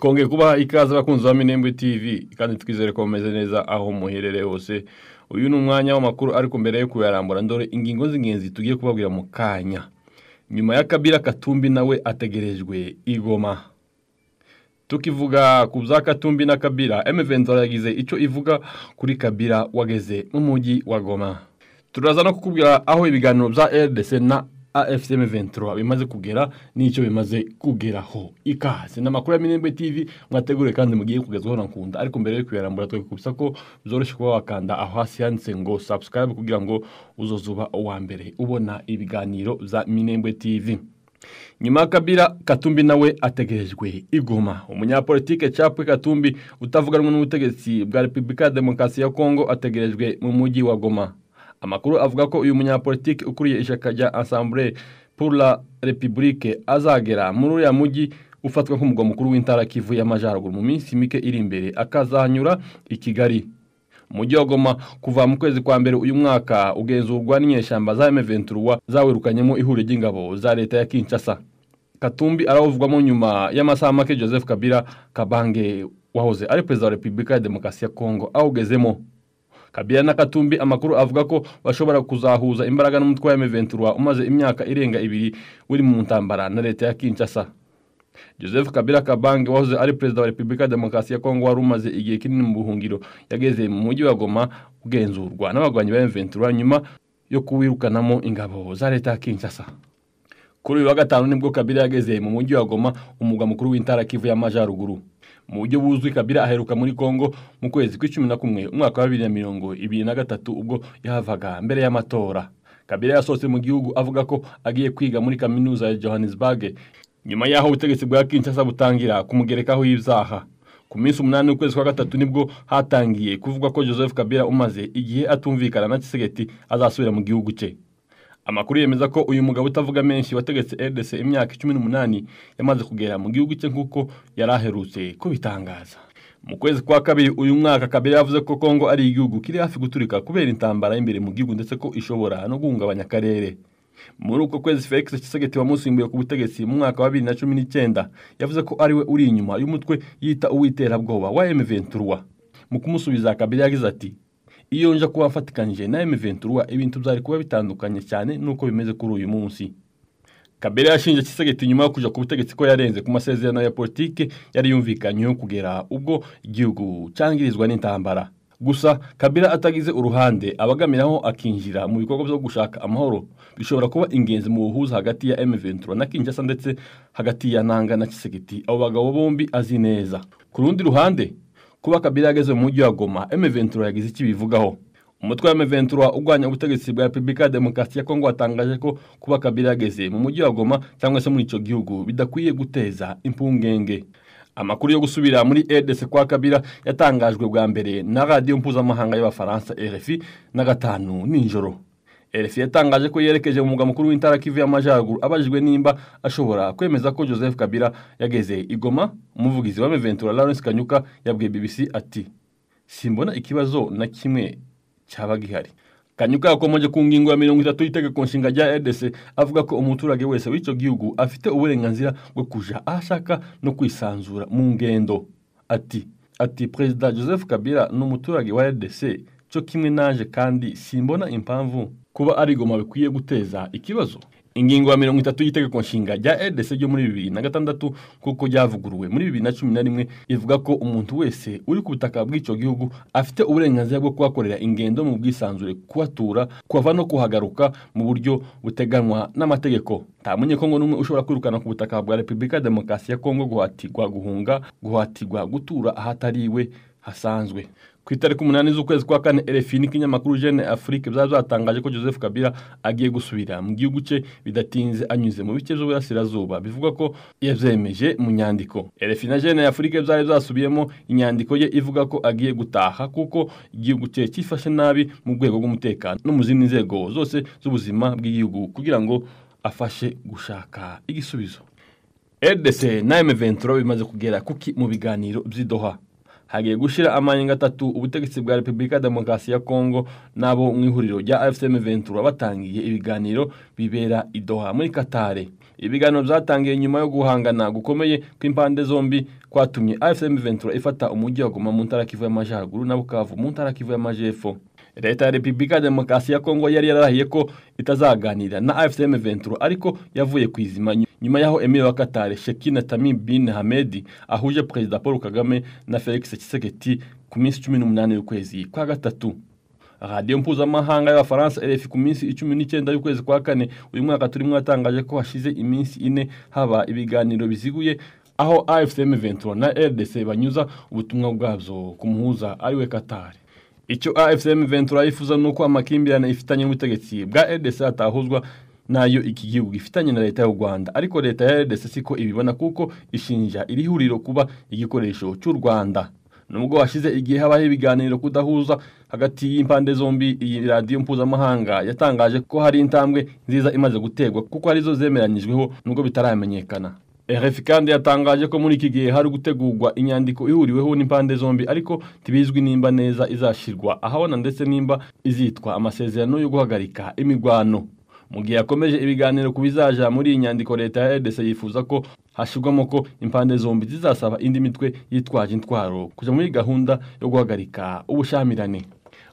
Twongeye kubaha ikaze bakunzi ba Minembwe TV kandi twizere ko mumeze neza aho muherereye hose. Uyu ni umwanya w'amakuru ariko mbere yo kuyarambura ndore ingingo z'ingenzi tugiye kubabwira mu kanya. Nyuma ya Kabila Katumbi nawe ategerejwe i Goma. Tukivuga ku bya Katumbi na Kabila, M23 yagize ico ivuga kuri Kabila wageze mu mujyi wa Goma. Turaza no kukubwira aho ibiganiro bya RDC na AFC M23 bimaze kugera n'icyo bimaze kugeraho. Ikaze n'amakuru ya Minembwe TV mwategure kandi mugiye kugezwaho na Nkunda, ariko mbere yo kuyarambura twekubisa ko byoroshye kuba wakanda aho hasi handitse ngo subscribe kugira ngo uzozuba uwa mbere ubona ibiganiro za Minembwe TV. Nyuma Kabila Katumbi nawe ategerejwe i Goma. Umunyapolitike Chapwe Katumbi utavuganwa n'ubutegetsi bwa Republika Demokarasi ya Kongo ategerejwe mu mujyi wa Goma. Amakuru avuga ko uyu munyapolitike ukuriye ishaka rya Assemblée pour la République azagera muri ya mujyi ufatwa nk'umugwa mukuru w'intara Kivu y'Amajyaruguru mu minsi mike iri imbere, akazanyura i Kigali. Mujyi wa Goma kuva mu kwezi kwa mbere uyu mwaka ugenzurwa n'inyeshamba za M23 zawirukanyemo ihuriro ry'ingabo za leta ya Kinshasa. Katumbi aravugwamo nyuma y'amasaha make Joseph Kabila Kabange wahoze ari perezida wa Republika ya Demokarasi ya Kongo awugezemo. Kabila na Katumbi amakuru avuga ko bashobora kuzahuza imbaraga n'umutwe wa M23 umaze imyaka irenga 2 uri mu ntambara na leta ya Kinshasa. Joseph Kabila Kabange wahoze ari perezida wa Republika Demokarasi ya Kongo wari umaze igihe kinini mu buhungiro yageze mu mujyi wa Goma ugenzurwa n'abagwanyi ba M23 nyuma yo kuwirukanamo ingabo za leta ya Kinshasa. Kuri uyu wa gatanu nibwo Kabila yageze mu mujyi wa Goma, umugwa mukuru w'intara Kivu y'Amajyaruguru. Mu buryo buzwi Kabila aheruka muri Kongo mu kwezi kwa11 umwaka wa 2023 ubwo yahavaga mbere y'amatora. Kabila yasohotse mu gihugu avuga ko agiye kwiga muri kaminuza ya Johannesburg nyuma yaho ubutegetsi bwa Kinshasa butangira kumugerekaho y'ivyaha. Ku minsi 8 ukwezi kwa gatatu nibwo hatangiye kuvuga ko Joseph Kabila umaze igihe atumvikana na Tshisekedi azasubira mu gihugu cye. Amakuru yemeza ko uyu mugabo utavuga menshi wategetse RDC imyaka 18 yamaze kugera mu gihugu cye nkuko yaraherutse kubitangaza. Mu kwezi kwa kabiri uyu mwaka Kabila yavuze ko Kongo ari igihugu kiri hafi guturika kubera intambara imbere mu gihugu ndetse ko ishobora no guhungabanya akarere. Muri uko kwezi Felix Tshisekedi wamusimbuye ku butegetsi mu mwaka wa 2019 yavuze ko ari we uri inyuma y'umutwe yita uwiterabwoba wa M23. Mu kumusubiza Kabila yagize ati: iyo nja kuba mfatikanije na M23 ibintu byari kuba bitandukanye cyane nuko bimeze kuri uyu munsi. Kabila yashinje Tshisekedi nyuma yo kuja ku butegetsi ko yarenze ku masezerano ya politike yari yumvikanye kugera ubwo igihugu cangirizwa n'intambara. Gusa Kabila atagize uruhande abagamiraho akinjira mu bikorwa byo gushaka amahoro bishobora kuba ingenzi mu buhuza hagati ya M23 na Kinshasa ndetse hagati ya Nanga na Tshisekedi. Abo bagabo bombi azi neza. Ku rundi ruhande kuba Kabila yageze mu mujyi wa Goma, M23 yagize iki bivugaho. Umutwe wa M23 ugwanya ubutegetsi bwa Republika Demokarasi ya Kongo watangaje ko kuba Kabila yageze mu mujyi wa Goma cyangwa se muri ico gihugu bidakwiye guteza impungenge. Amakuru yo gusubira muri RDC kwa Kabila yatangajwe bwa mbere na radio mpuzamahanga y'Abafaransa RFI na gatanu ninjoro. RFI yatangaje ko yerekeje mu mugwa mukuru w'intara Kivu y'Amajyaruguru abajijwe nimba ashobora kwemeza ko Joseph Kabila yageze i Goma. Umuvugizi wa M23 Lawrence Kanyuka yabwiye BBC ati: simbona ikibazo na kimwe cyaba gihari. Kanyuka yakomeje ku ngingo ya 30 y'itegeko nshinga rya RDC avuga ko umuturage wese w'ico gihugu afite uburenganzira bwo kuja ashaka no kwisanzura mu ngendo. Ati President Joseph Kabila n'umuturage wa RDC cyo kimwe naje kandi simbona impamvu kuba ari Goma bikwiye guteza ikibazo. Ingingo ya 30 y'itegeko nshinga rya RDC ryo muri 2006 kuko ryavuguruwe muri 2011 ivuga ko umuntu wese uri ku butaka bw'ico gihugu afite uburenganzira bwo kuhakorera ingendo mu bwisanzure, kuhatura, kuva no kuhagaruka mu buryo buteganwa n'amategeko. Nta munyekongo n'umwe ushobora kwirukana ku butaka bwa Republika Demokarasi ya Kongo guhatirwa guhunga, guhatirwa gutura ahatariwe hasanzwe. Ku itariki 8 z'ukwezi kwa 4 RFI n'ikinyamakuru Jeune Afrique byazatangaje ko Joseph Kabila agiye gusubira mu gihugu cye bidatinze anyuze mu bice by'uburasirazuba, bivuga ko yavyemeje mu nyandiko. RFI na Jeune Afrique byari byasubiyemo inyandiko ye ivuga ko agiye gutaha kuko igihugu cye cyifashe nabi mu rwego rw'umutekano no mu zindi nzego zose z'ubuzima bw'igihugu kugira ngo afashe gushaka igisubizo. RDC na M23 bimaze kugera kuki mu biganiro by'Doha. Hagiye gushira amanyinga 3 ubutegetsi bwa Republika Demokarasi ya Kongo nabo mu ihuriro rya AFC M23 batangiye ibiganiro bibera i Doha muri Qatar. ibiganiro byatangiye nyuma yo guhangana gukomeye kw'impande zombi kwatumye AFC M23 ifata umujyi wa Goma mu ntara Kivu y'Amajyaruguru na Bukavu mu ntara Kivu y'Amajyepfo. Leta ya Repubulika ya Demokarasi ya Kongo yari yarahiye ko itazaganira na AFC M23 ariko yavuye kwizima nyuma yaho Emile wa Qatar Sheikh Tamim bin Hamad ahuje Perezida Paul Kagame na Felix Tshisekedi ku minsi 18 y'ukwezi kwa gatatu. Radio mpuzamahanga y'Abafaransa RFI ku minsi 19 y'ukwezi kwa kane uyu mwaka turimo yatangaje ko hashize iminsi 4 haba ibiganiro biziguye aho AFC M23 na RDC banyuza ubutumwa bwabyo ku muhuza ariwe Qatar. Icyo AFC M23 yifuza nuko amakimbirane ifitanye n'ubutegetsi bwa RDC atahuzwa nayo iki gihugu gifitanye na leta y'u Rwanda, ariko leta ya RDC siko ibibona kuko ishinja iri huriro kuba igikoresho cy'u Rwanda. Nubwo hashize igihe habaho ibiganiro kudahuza hagati y'impande zombi, iyi radio mpuzamahanga yatangaje ko hari intambwe nziza imaze gutegwa kuko arizo zemeranyijweho nubwo bitaramenyekana. RFI kandi yatangaje ko muri iki gihe hari gutegurwa inyandiko ihuriweho n'impande zombi ariko tibizwi nimba neza izashirwa ahabona ndetse nimba izitwa amasezerano yo guhagarika imigwano. Mu gihe yakomeje ibiganiro kubizaja muri iyi nyandiko, leta ya RDC yifuza ko hashirwamo ko impande zombi zizasaba indi mitwe yitwaje intwaro kuja muri gahunda yo guhagarika ubushamirane.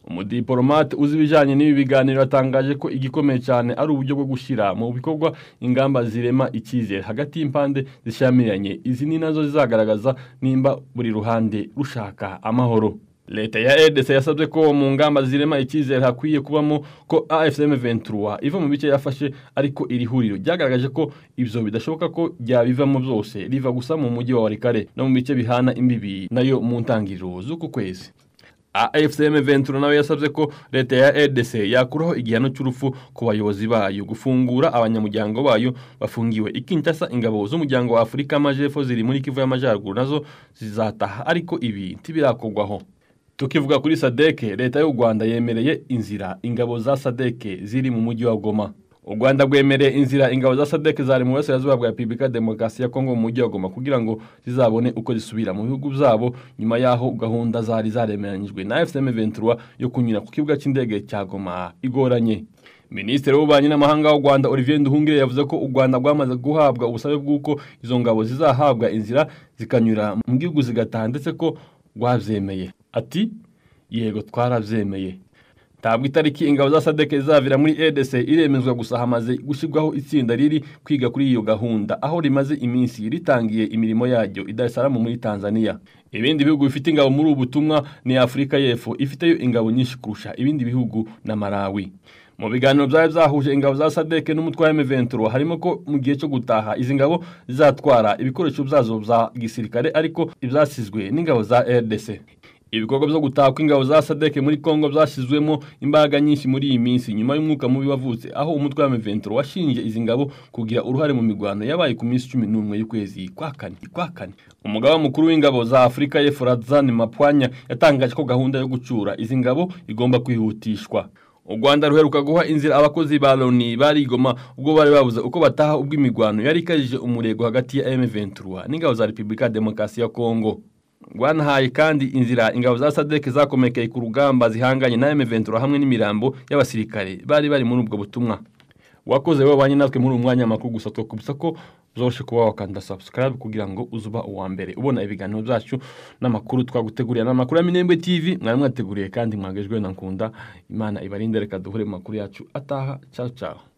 Umudiplomate uzi bijanye n'ibi biganiro yatangaje ko igikomeye cyane ari uburyo bwo gushira mu bikorwa ingamba zirema icyizere hagati y'impande zishamiranye. Izi ni nazo zizagaragaza nimba buri ruhande rushaka amahoro. Leta ya RDC yasabye ko mu ngamba zirema icyizere hakwiye kubamo ko AFC M23 iva mu bice yafashe, ariko iri huriro ryagaragaje ko ibyo bidashoboka ko byabivamo byose riva gusa mu mujyi wa Walikale no mu bice bihana imbibi nayo mu ntangiriro z'uku kwezi. AFC M23 nawe yasabye ko leta ya RDC yakuraho igihano cy'urupfu ku bayobozi bayo, gufungura abanyamuryango bayo bafungiwe i Kinshasa. Ingabo z'umuryango wa Afurika y'Amajyepfo ziri muri Kivu y'Amajyaruguru nazo zizataha, ariko ibi ntibirakorwaho. Tukivuga kuri SADC, leta y'u Rwanda yemereye inzira ingabo za SADC ziri mu mujyi wa Goma. U Rwanda rwemereye inzira ingabo za SADC zari mu burasirazuba bwa Repubulika ya Demokarasi ya Kongo mu mujyi wa Goma kugira ngo zizabone uko zisubira mu bihugu byabo nyuma yaho gahunda zari zaremeranyijwe na AFC M23 yo kunyura ku kibuga cy'indege cya Goma igoranye. Minisitiri w'ububanyi n'amahanga w'u Rwanda Olivier Nduhungire yavuze ko u Rwanda rwamaze guhabwa ubusabe bw'uko izo ngabo zizahabwa inzira zikanyura mu gihugu zigataha ndetse ko rwavyemeye. Ati yego twaravyemeye. Ntabwo itariki ingabo za SADC zavira muri RDC iremezwa gusa, hamaze gushirwaho itsinda riri kwiga kuri iyo gahunda aho rimaze iminsi ritangiye imirimo yaryo i Dar es Salaam muri Tanzania. Ibindi bihugu bifite ingabo muri ubu butumwa ni Afrika y'Epfo ifiteyo ingabo nyinshi kurusha ibindi bihugu na Malawi. Mu biganiro byari byahuje ingabo za SADC n'umutwe wa M23 harimo ko mu gihe cyo gutaha izi ngabo zizatwara ibikoresho byazo bya gisirikare ariko ibyasizwe n'ingabo za RDC. Ibikorwa byo gutaha kw'ingabo za SADC muri Kongo byashyizwemo imbaraga nyinshi muri iyi minsi nyuma y'umwuka mubi wavutse aho umutwe wa M23 washinje izi ngabo kugira uruhare mu migwano yabaye ku minsi 11 y'ukwezi kwa kane. Umugaba mukuru w'ingabo za Afrika y'Epfo Razan Mapwanya yatangaje ko gahunda yo gucura izi ngabo igomba kwihutishwa. U Rwanda ruheruka guha inzira abakozi ba Loni bari Goma ubwo bari babuze uko bataha ubwo imigwano yari ikajije umurego hagati ya M23 n'ingabo za Repubulika ya Demokarasi ya Kongo. Rwanahaye kandi inzira ingabo za SADC zakomekeye ku rugamba zihanganye na M23 hamwe n'imirambo y'abasirikare bari muri ubwo butumwa. Wakoze wabanye natwe muri umwanya makuru gusa twakubisa ko zoroshe kuba wakanda subscribe kugira ngo uzuba uwa mbere ubona ibiganiro byacu n'amakuru twaguteguriye n'amakuru ya Minembwe TV. Mwari mwateguriye kandi mwagejwe na Nkunda. Imana ibarinde, reka duhure mu makuru yacu ataha. Ciao ciao.